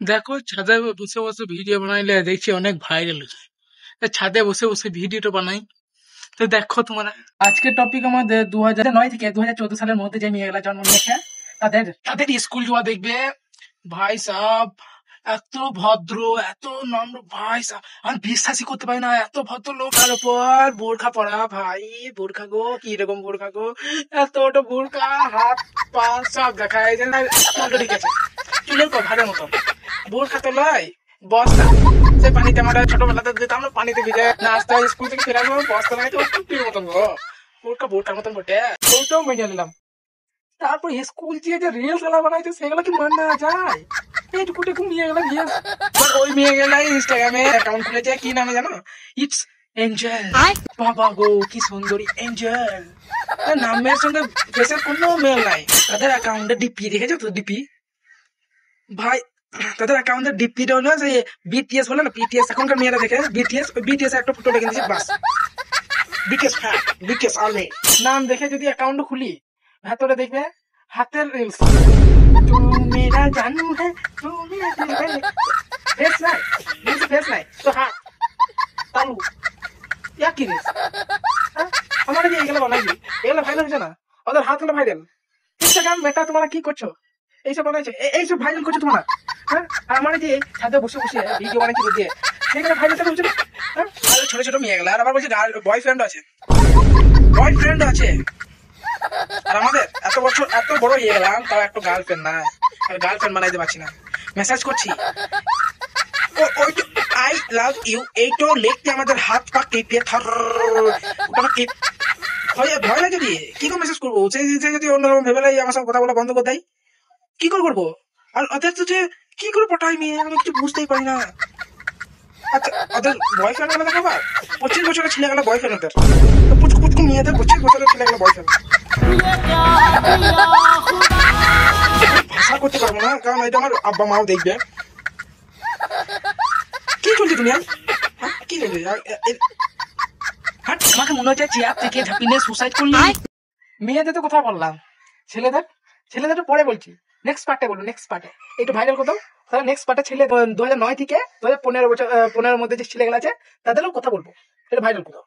দেখো ছাদে বসে বসে ভিডিও বানাইলে দেখছি অনেক ভাইরাল হচ্ছে। তা ছাদে বসে বসে ভিডিওটা বানাই। তো দেখো তোমরা, আজকের টপিক আমাদের 2009 থেকে 2014 সালের মধ্যে যে মেয়েগুলা জন্ম নিয়েছে তাদের তাদের স্কুল যাওয়া দেখবে। ভাই সাহ, এত ভদ্র, এত নম্র, ভাই সাহ আমি বিশ্বাসই করতে পারি না, এত ভদ্র লোক। তার উপর বোরখা পরা, ভাই বোরখা গো, কি রকম বোরখা গো, এত ওটা বোরখা, হাত পা সব দেখা যায় না, ঠিক আছে, চুলের কভারের মতো বোরখা তো নয়, বস্তা। সে পানিতে আমরা ছোটবেলাতে দিতাম না, পানিতে ভিজে নাস্তা স্কুল থেকে ফেরার পর বস্তা নাই তো টুপির মতন গো, বোরখা বোরখার মতন বটে, ওটাও মেনে নিলাম। তারপর স্কুল দিয়ে যে রিল খেলা বানাইছে সেগুলো কি মানা যায়? এইটুকু টুকু মেয়ে গেলা বিয়ে, ওই মেয়ে গেলাই ইনস্টাগ্রামে অ্যাকাউন্ট খুলেছে, কি নামে জানো? It's Angel. বাবা গো কি সুন্দরী এঞ্জেল, নামের সঙ্গে ফেসের কোনো মেল নাই। তাদের অ্যাকাউন্টে ডিপি দেখেছো তো? ডিপি ভাই, তাদের অ্যাকাউন্টের ডিপিটা হলো যে বিটিএস বলে না, বিটিএস এখনকার মেয়েরা দেখে বিটিএস, ওই বিটিএস একটা ফটো লেগে দিয়েছে বাস, বিটিএস ফ্যান, বিটিএস আর্মি নাম দেখে যদি অ্যাকাউন্ট খুলি, ভেতরে দেখবে হাতের রিলস, তু মেরা জানু হ্যায় তু মেরা দিল হ্যায়, ফেস নাই, রিলস ফেস নাই তো হাত তালু, ইয়া কি রিলস? আমার যে এগুলো বানাইছি এগুলো ভাইরাল হয়েছে না, ওদের হাত গুলো ভাইরাল। ইনস্টাগ্রাম মেটা তোমরা কি করছো? এইসব বানাইছো, এইসব ভাইরাল করছো তোমরা, হ্যাঁ? আমার যে ছাদে বসে বসে ভিডিও বানাইছি বুঝে, সেখানে ভাইরাল হচ্ছে না, হ্যাঁ? আর ছোট ছোট মেয়ে গেলা, আর আবার বলছে বয়ফ্রেন্ড আছে, বয়ফ্রেন্ড আছে। আর আমাদের এত বছর এত বড় হয়ে গেলাম তাও একটু গার্লফ্রেন্ড নাই, আর গার্লফ্রেন্ড বানাইতে পারছি না। মেসেজ করছি, ওই তো আই লাভ ইউ, এইটো লিখতে আমাদের হাত পা কেঁপে থর, ওটা কেঁপ ভয় লাগে দিয়ে কি করে মেসেজ করবো? সে যদি অন্যরকম ভেবে লাই আমার সঙ্গে কথা বলা বন্ধ করে দেয়, কি করে করবো? আর ওদের তো যে কি করে পটাই মেয়ে আমি কিছু বুঝতেই পারি না। আচ্ছা, ওদের বয়ফ্রেন্ড আলাদা খাবার, 25 বছরের ছেলে গেলে বয়ফ্রেন্ড, ওদের পুচকু পুচকু মেয়েদের 25 বছরের ছেলে গেলে বয়ফ্রেন্ড। ভাষা করতে পারবো না কারণ এটা আমার আব্বা মাও দেখবে। কি চলছে দুনিয়া, কি চলছে? আমাকে মনে হচ্ছে চেয়ার থেকে ঝাঁপিয়ে সুসাইড করলি। মেয়েদের তো কথা বললাম, ছেলেদের ছেলেদের তো পরে বলছি, নেক্সট পার্টে বলো, নেক্সট পার্টে একটু ভাইরাল করতাম। তাহলে নেক্সট পার্টে ছেলে 2009 থেকে 2015 বছর 15 মধ্যে যে ছেলেগুলো আছে তাদেরও কথা বলবো, এটা ভাইরাল করতাম।